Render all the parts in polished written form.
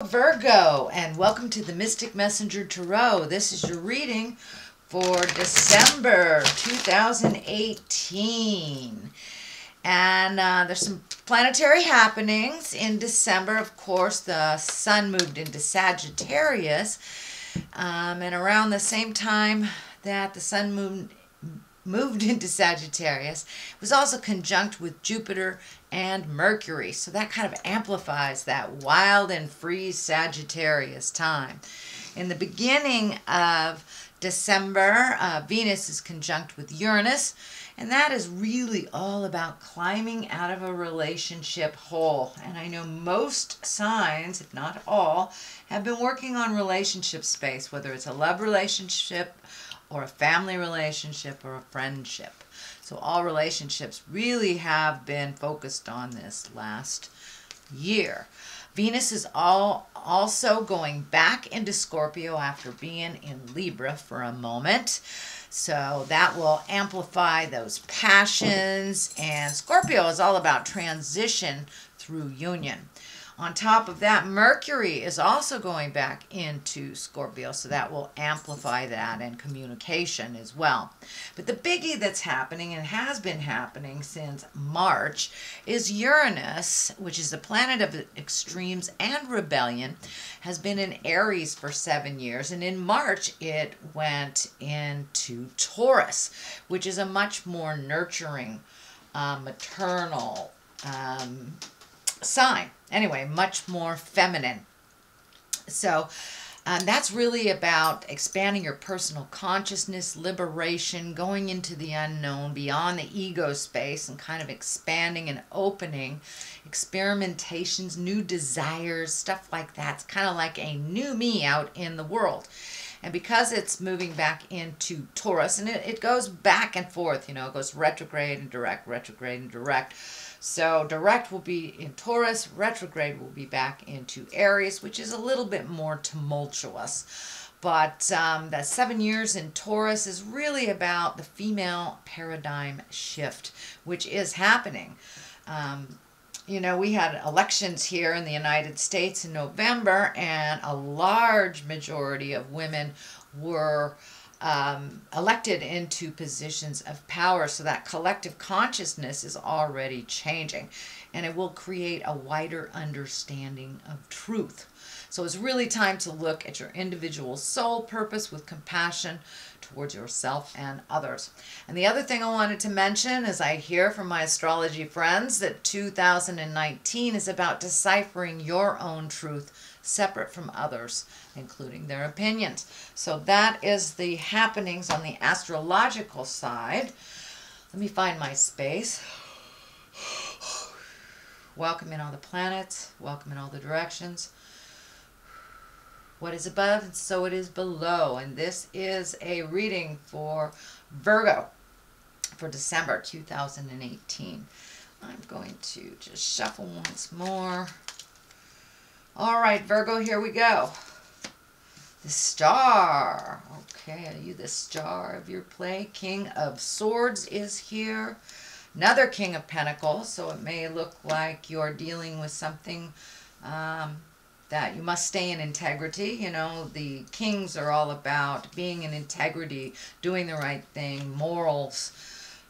Virgo, and welcome to the Mystic Messenger Tarot. This is your reading for December 2018. And there's some planetary happenings in December. Of course, the sun moved into Sagittarius. And around the same time that the sun moved into Sagittarius, it was also conjunct with Jupiter and Mercury. So that kind of amplifies that wild and free Sagittarius time. In the beginning of December, Venus is conjunct with Uranus, and that is really all about climbing out of a relationship hole. And I know most signs, if not all, have been working on relationship space, whether it's a love relationship or a family relationship or a friendship. So all relationships really have been focused on this last year. Venus is also going back into Scorpio after being in Libra for a moment. So that will amplify those passions. And Scorpio is all about transition through union. On top of that, Mercury is also going back into Scorpio, so that will amplify that and communication as well. But the biggie that's happening, and has been happening since March, is Uranus, which is the planet of extremes and rebellion, has been in Aries for 7 years. And in March, it went into Taurus, which is a much more nurturing, maternal sign. Anyway, much more feminine. So that's really about expanding your personal consciousness, liberation, going into the unknown, beyond the ego space, and kind of expanding and opening experimentations, new desires, stuff like that. It's kind of like a new me out in the world. And because it's moving back into Taurus, and it goes back and forth, you know, it goes retrograde and direct, retrograde and direct. So direct will be in Taurus, retrograde will be back into Aries, which is a little bit more tumultuous. But that 7 years in Taurus is really about the female paradigm shift, which is happening. You know, we had elections here in the United States in November, and a large majority of women were elected into positions of power. So that collective consciousness is already changing, and it will create a wider understanding of truth. So it's really time to look at your individual soul purpose with compassion towards yourself and others. And the other thing I wanted to mention is I hear from my astrology friends that 2019 is about deciphering your own truth separate from others, including their opinions. So that is the happenings on the astrological side. Let me find my space. Welcome in all the planets, welcome in all the directions. What is above, and so it is below. And this is a reading for Virgo for December 2018. I'm going to just shuffle once more. All right, Virgo, here we go. The star. Okay, are you the star of your play? King of Swords is here. Another King of Pentacles, so it may look like you're dealing with something that you must stay in integrity. You know, the kings are all about being in integrity, doing the right thing, morals,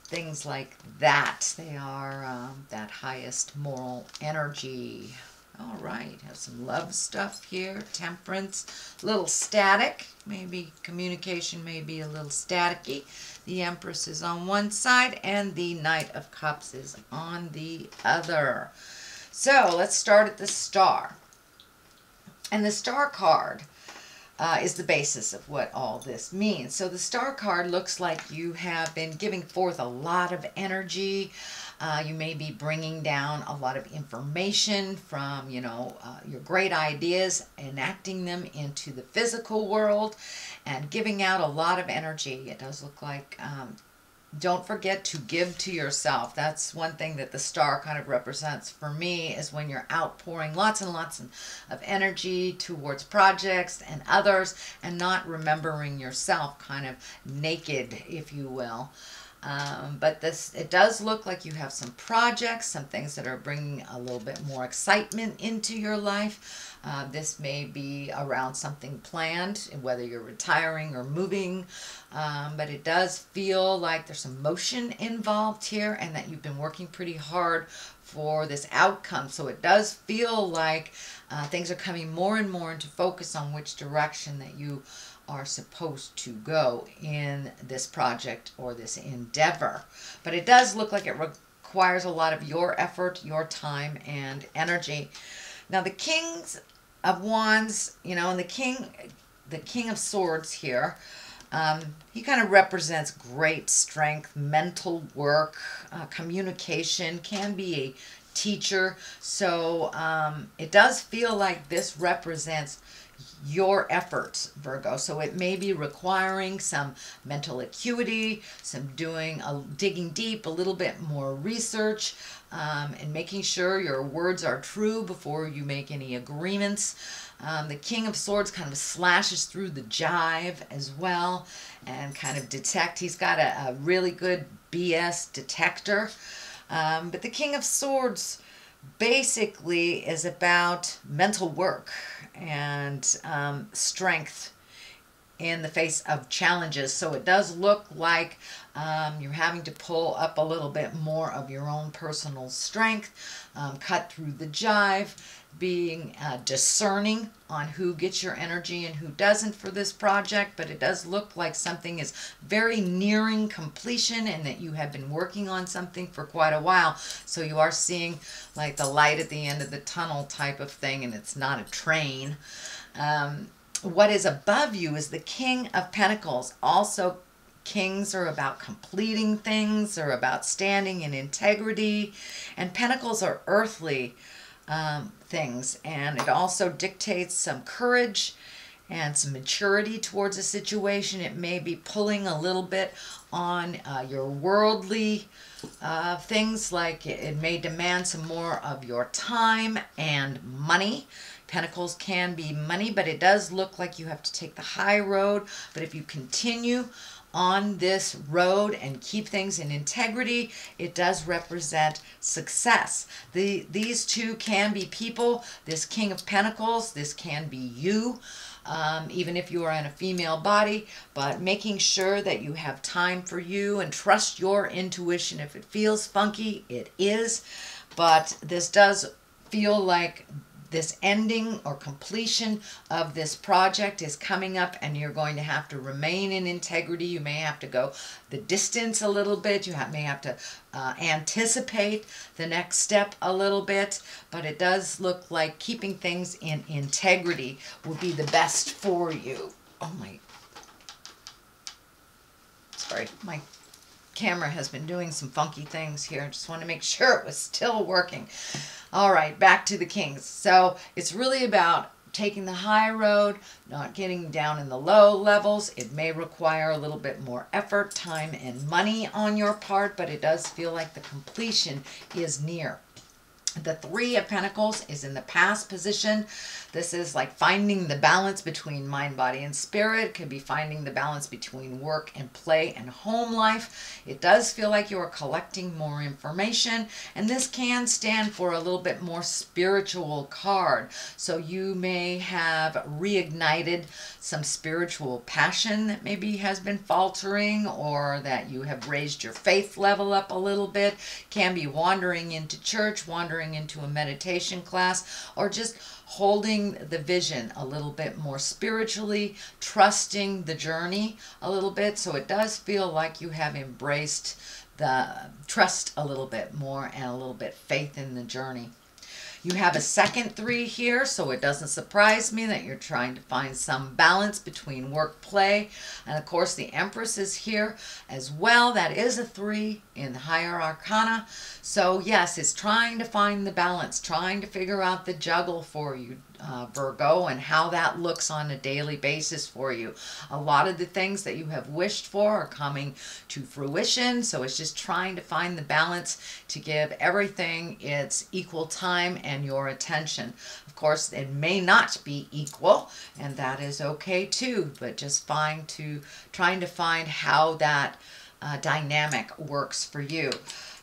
things like that. They are that highest moral energy. All right, have some love stuff here. Temperance, a little static. Maybe communication may be a little staticky. The Empress is on one side, and the Knight of Cups is on the other. So let's start at the star. And the star card is the basis of what all this means. So the star card looks like you have been giving forth a lot of energy. You may be bringing down a lot of information from, you know, your great ideas, enacting them into the physical world, and giving out a lot of energy. It does look like don't forget to give to yourself. That's one thing that the star kind of represents for me, is when you're outpouring lots and lots of energy towards projects and others, and not remembering yourself, kind of naked, if you will. But it does look like you have some projects, some things that are bringing a little bit more excitement into your life. This may be around something planned, whether you're retiring or moving, but it does feel like there's some motion involved here and that you've been working pretty hard for this outcome. So it does feel like things are coming more and more into focus on which direction that you are supposed to go in this project or this endeavor. But it does look like it requires a lot of your effort, your time, and energy. Now the Kings of Wands, you know, and the King of Swords here, he kind of represents great strength, mental work, communication, can be a teacher. So it does feel like this represents your efforts, Virgo. So it may be requiring some mental acuity, some digging deep, a little bit more research, and making sure your words are true before you make any agreements. The King of Swords kind of slashes through the jive as well and kind of detect. He's got a really good BS detector. But the King of Swords basically is about mental work and strength in the face of challenges. So it does look like you're having to pull up a little bit more of your own personal strength, cut through the jive, being discerning on who gets your energy and who doesn't for this project. But it does look like something is very nearing completion and that you have been working on something for quite a while. So you are seeing like the light at the end of the tunnel type of thing, and it's not a train. What is above you is the King of Pentacles. Also, kings are about completing things, or about standing in integrity, and pentacles are earthly things, and it also dictates some courage and some maturity towards a situation. It may be pulling a little bit on your worldly things, like it may demand some more of your time and money. Pentacles can be money, but it does look like you have to take the high road. But if you continue on this road and keep things in integrity, it does represent success. These two can be people. This King of Pentacles, this can be you, even if you are in a female body, but making sure that you have time for you and trust your intuition. If it feels funky, it is. But this does feel like this ending or completion of this project is coming up, and you're going to have to remain in integrity. You may have to go the distance a little bit. You may have to anticipate the next step a little bit, but it does look like keeping things in integrity will be the best for you. Oh my, sorry, my camera has been doing some funky things here. I just want to make sure it was still working. All right, back to the Kings. So it's really about taking the high road, not getting down in the low levels. It may require a little bit more effort, time, and money on your part, but it does feel like the completion is near. The Three of Pentacles is in the past position. This is like finding the balance between mind, body, and spirit. It could be finding the balance between work and play and home life. It does feel like you are collecting more information, and this can stand for a little bit more spiritual card. So you may have reignited some spiritual passion that maybe has been faltering, or that you have raised your faith level up a little bit. Can be wandering into church, wandering into a meditation class, or just holding the vision a little bit more spiritually, trusting the journey a little bit. So it does feel like you have embraced the trust a little bit more and a little bit faith in the journey. You have a second three here, so it doesn't surprise me that you're trying to find some balance between work, play, and of course the Empress is here as well. That is a 3 in the higher arcana. So yes, it's trying to find the balance, trying to figure out the juggle for you, Virgo, and how that looks on a daily basis for you. A lot of the things that you have wished for are coming to fruition, so it's just trying to find the balance to give everything its equal time and your attention. Of course, it may not be equal, and that is okay too, but just trying to find how that dynamic works for you.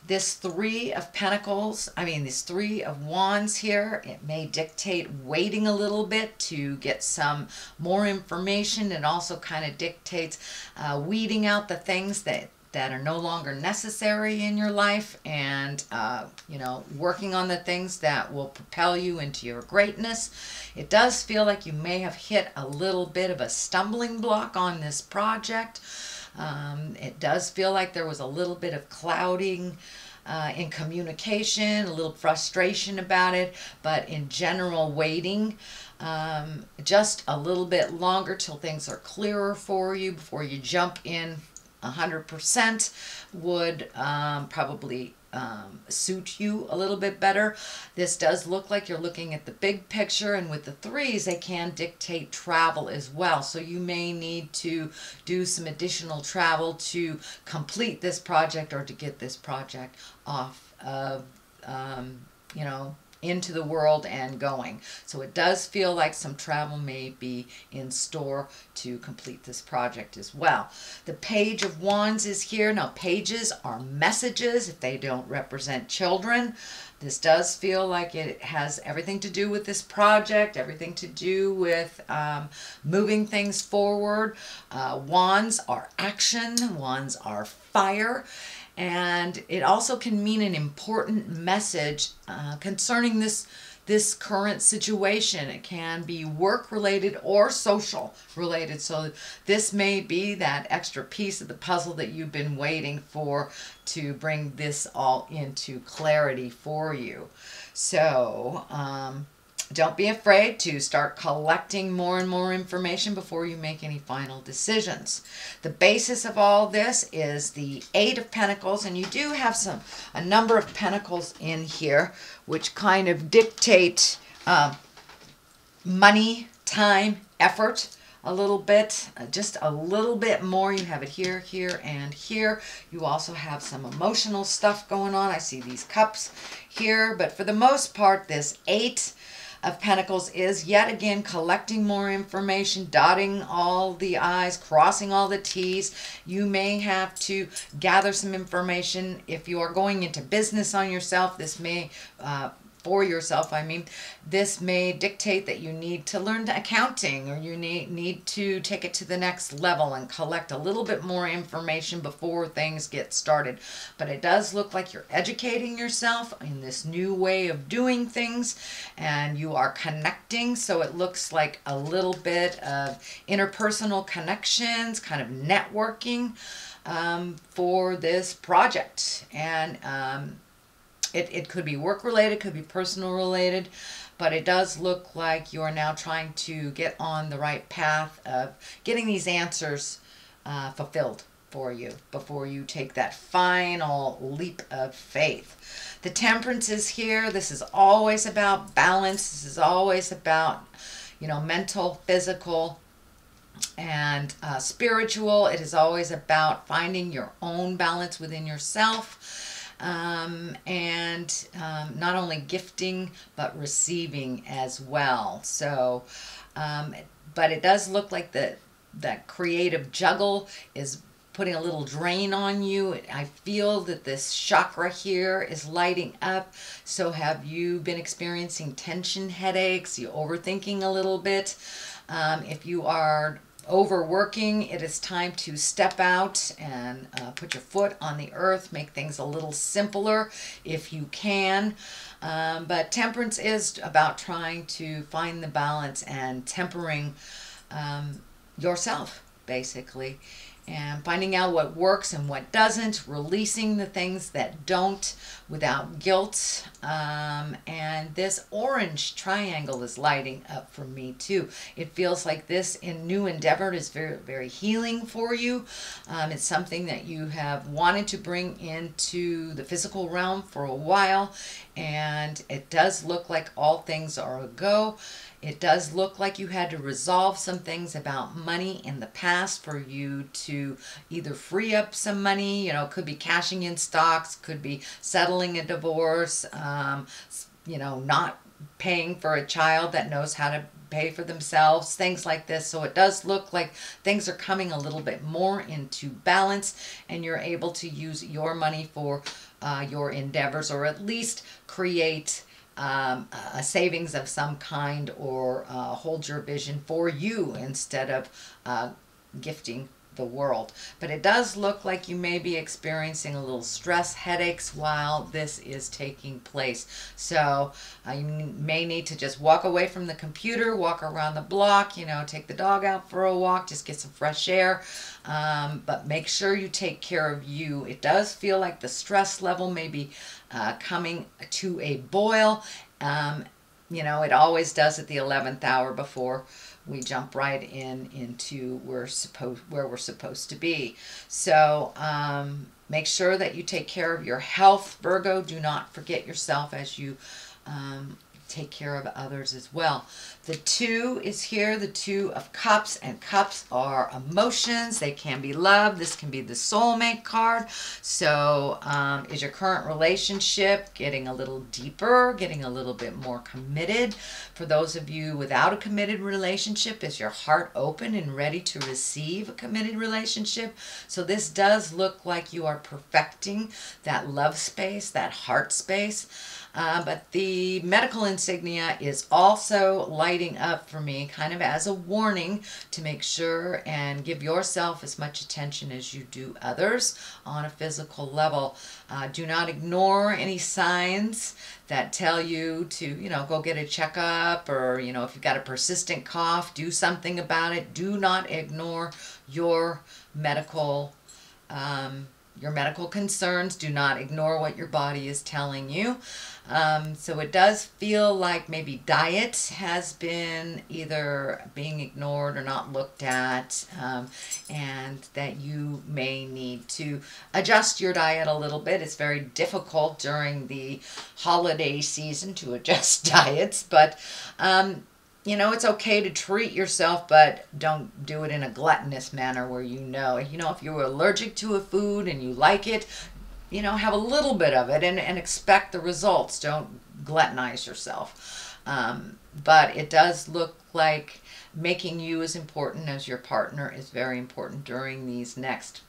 This Three of Pentacles, this Three of Wands here, it may dictate waiting a little bit to get some more information. It also kind of dictates weeding out the things that are no longer necessary in your life, and working on the things that will propel you into your greatness. It does feel like you may have hit a little bit of a stumbling block on this project. It does feel like there was a little bit of clouding in communication, a little frustration about it, but in general waiting just a little bit longer till things are clearer for you before you jump in 100% would probably suit you a little bit better. This does look like you're looking at the big picture, and with the threes, they can dictate travel as well. So you may need to do some additional travel to complete this project or to get this project off of, into the world and going. So it does feel like some travel may be in store to complete this project as well. The Page of Wands is here. Now, pages are messages if they don't represent children. This does feel like it has everything to do with this project, everything to do with moving things forward. Wands are action. Wands are fire. And it also can mean an important message concerning this current situation. It can be work related or social related. So this may be that extra piece of the puzzle that you've been waiting for to bring this all into clarity for you. So don't be afraid to start collecting more and more information before you make any final decisions. The basis of all this is the Eight of Pentacles, and you do have a number of pentacles in here which kind of dictate money, time, effort a little bit, just a little bit more. You have it here, here, and here. You also have some emotional stuff going on. I see these cups here, but for the most part, this Eight of Pentacles is yet again collecting more information, dotting all the I's, crossing all the T's. You may have to gather some information if you are going into business on yourself. This may for yourself, this may dictate that you need to learn accounting, or you need to take it to the next level and collect a little bit more information before things get started. But it does look like you're educating yourself in this new way of doing things, and you are connecting. So it looks like a little bit of interpersonal connections, kind of networking for this project. And it could be work related, could be personal related, but it does look like you are now trying to get on the right path of getting these answers fulfilled for you before you take that final leap of faith. The Temperance is here. This is always about balance. This is always about, mental, physical, and spiritual. It is always about finding your own balance within yourself. And not only gifting but receiving as well. So but it does look like that creative juggle is putting a little drain on you. I feel that this chakra here is lighting up. So have you been experiencing tension, headaches, you overthinking a little bit? If you are overworking, it is time to step out and put your foot on the earth, make things a little simpler if you can. But Temperance is about trying to find the balance and tempering yourself, basically, and finding out what works and what doesn't, releasing the things that don't without guilt. And this orange triangle is lighting up for me too. It feels like this new endeavor is very, very healing for you. It's something that you have wanted to bring into the physical realm for a while, and it does look like all things are a go. It does look like you had to resolve some things about money in the past for you to either free up some money, could be cashing in stocks, could be settling a divorce, not paying for a child that knows how to pay for themselves, things like this. So it does look like things are coming a little bit more into balance, and you're able to use your money for your endeavors, or at least create a savings of some kind, or hold your vision for you instead of gifting the world. But it does look like you may be experiencing a little stress, headaches while this is taking place. So you may need to just walk away from the computer, walk around the block, you know, take the dog out for a walk, just get some fresh air. But make sure you take care of you. It does feel like the stress level may be coming to a boil. You know, it always does at the 11th hour before we jump right into where we're supposed to be. So make sure that you take care of your health, Virgo. Do not forget yourself as you take care of others as well. The 2 is here, the 2 of Cups, and Cups are emotions. They can be love. This can be the soulmate card. So is your current relationship getting a little deeper, getting a little bit more committed? For those of you without a committed relationship, is your heart open and ready to receive a committed relationship? So this does look like you are perfecting that love space, that heart space. But the medical insignia is also lighting up for me, kind of as a warning to make sure and give yourself as much attention as you do others on a physical level. Do not ignore any signs that tell you to, you know, go get a checkup, or, you know, if you've got a persistent cough, do something about it. Do not ignore your medical concerns. Do not ignore what your body is telling you. So it does feel like maybe diet has been either being ignored or not looked at, and that you may need to adjust your diet a little bit. It's very difficult during the holiday season to adjust diets, but you know, it's okay to treat yourself, but don't do it in a gluttonous manner where you know, if you're allergic to a food and you like it, you know, have a little bit of it and expect the results. Don't gluttonize yourself. But it does look like making you as important as your partner is very important during these next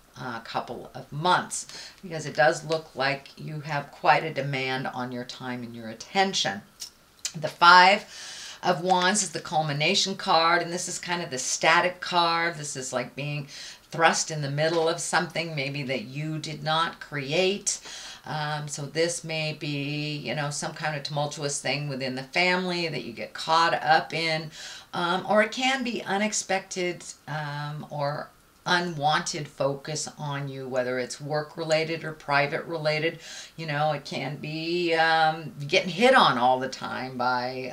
couple of months, because it does look like you have quite a demand on your time and your attention. The 5 of Wands is the culmination card, and this is kind of the static card. This is like being thrust in the middle of something maybe that you did not create. So this may be, you know, some kind of tumultuous thing within the family that you get caught up in, or it can be unexpected or unwanted focus on you, whether it's work related or private related. You know, it can be getting hit on all the time by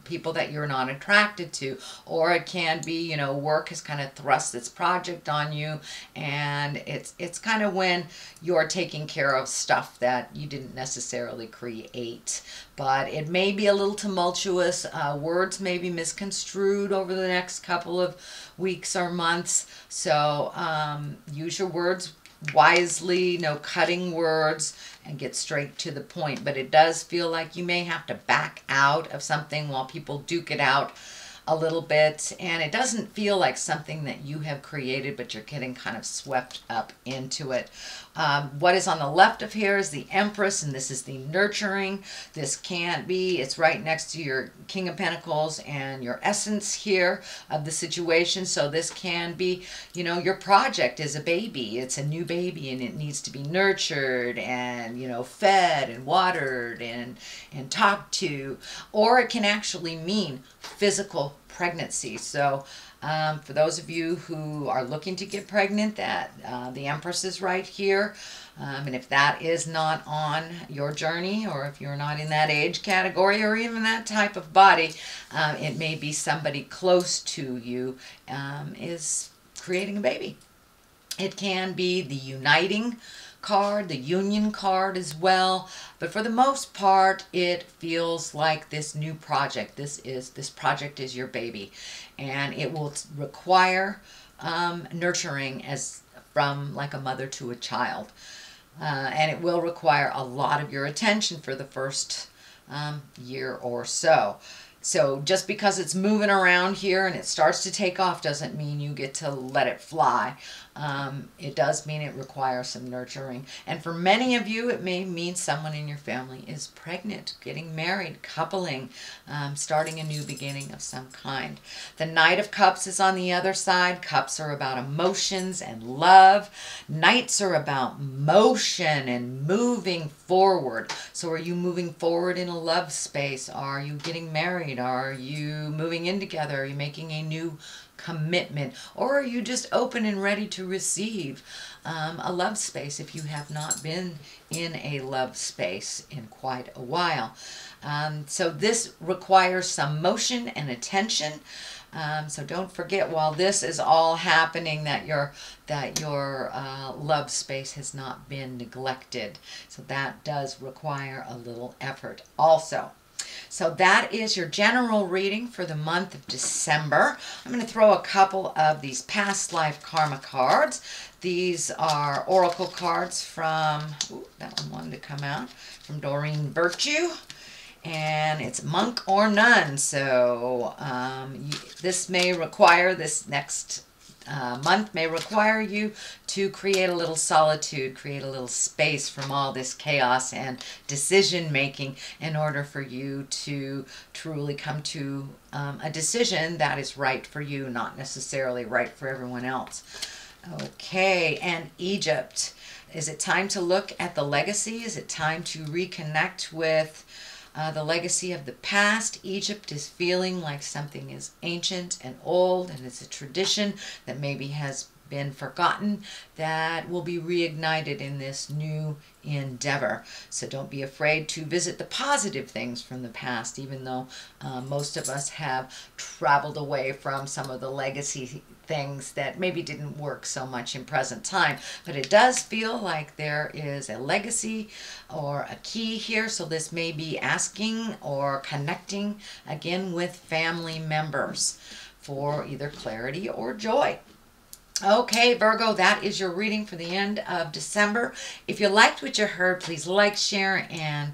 people that you're not attracted to, or it can be, you know, work has kind of thrust its project on you, and it's kind of when you're taking care of stuff that you didn't necessarily create. But it may be a little tumultuous. Words may be misconstrued over the next couple of weeks or months. So use your words wisely, no cutting words, and get straight to the point. But it does feel like you may have to back out of something while people duke it out a little bit, and it doesn't feel like something that you have created, but you're getting kind of swept up into it. What is on the left of here is the Empress, and this is the nurturing. This can't be, it's right next to your King of Pentacles and your essence here of the situation. So this can be, you know, your project is a baby. It's a new baby, and it needs to be nurtured and, you know, fed and watered and talked to. Or it can actually mean physical pregnancy. So for those of you who are looking to get pregnant, that the Empress is right here. And if that is not on your journey, or if you're not in that age category or even that type of body, it may be somebody close to you is creating a baby. It can be the uniting card, the union card as well, but for the most part it feels like this new project, this project is your baby, and it will require nurturing as from like a mother to a child, and it will require a lot of your attention for the first year or so. So just because it's moving around here and it starts to take off doesn't mean you get to let it fly. It does mean it requires some nurturing. And for many of you, it may mean someone in your family is pregnant, getting married, coupling, starting a new beginning of some kind. The Knight of Cups is on the other side. Cups are about emotions and love. Knights are about motion and moving forward. So are you moving forward in a love space? Are you getting married? Are you moving in together? Are you making a new commitment? Or are you just open and ready to receive a love space if you have not been in a love space in quite a while? So this requires some motion and attention. So don't forget, while this is all happening, that your love space has not been neglected. So that does require a little effort also. So that is your general reading for the month of December. I'm going to throw a couple of these past life karma cards. These are oracle cards from, that one wanted to come out, from Doreen Virtue. And it's monk or nun. So this next month may require you to create a little solitude, create a little space from all this chaos and decision making in order for you to truly come to a decision that is right for you, not necessarily right for everyone else. Okay, and Egypt. Is it time to look at the legacy? Is it time to reconnect with the legacy of the past? Egypt is feeling like something is ancient and old, and it's a tradition that maybe has been forgotten that will be reignited in this new endeavor. So don't be afraid to visit the positive things from the past, even though most of us have traveled away from some of the legacy things that maybe didn't work so much in present time. But it does feel like there is a legacy or a key here. So this may be asking or connecting again with family members for either clarity or joy. Okay, Virgo, that is your reading for the end of December. If you liked what you heard, please like, share, and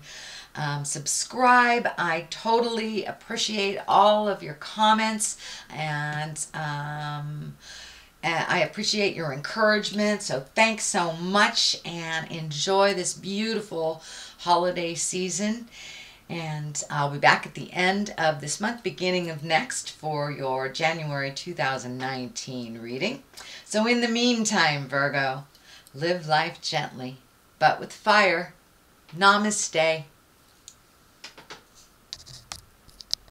subscribe. I totally appreciate all of your comments, and I appreciate your encouragement. So thanks so much, and enjoy this beautiful holiday season. And I'll be back at the end of this month, beginning of next, for your January 2019 reading. So in the meantime, Virgo, live life gently, but with fire. Namaste.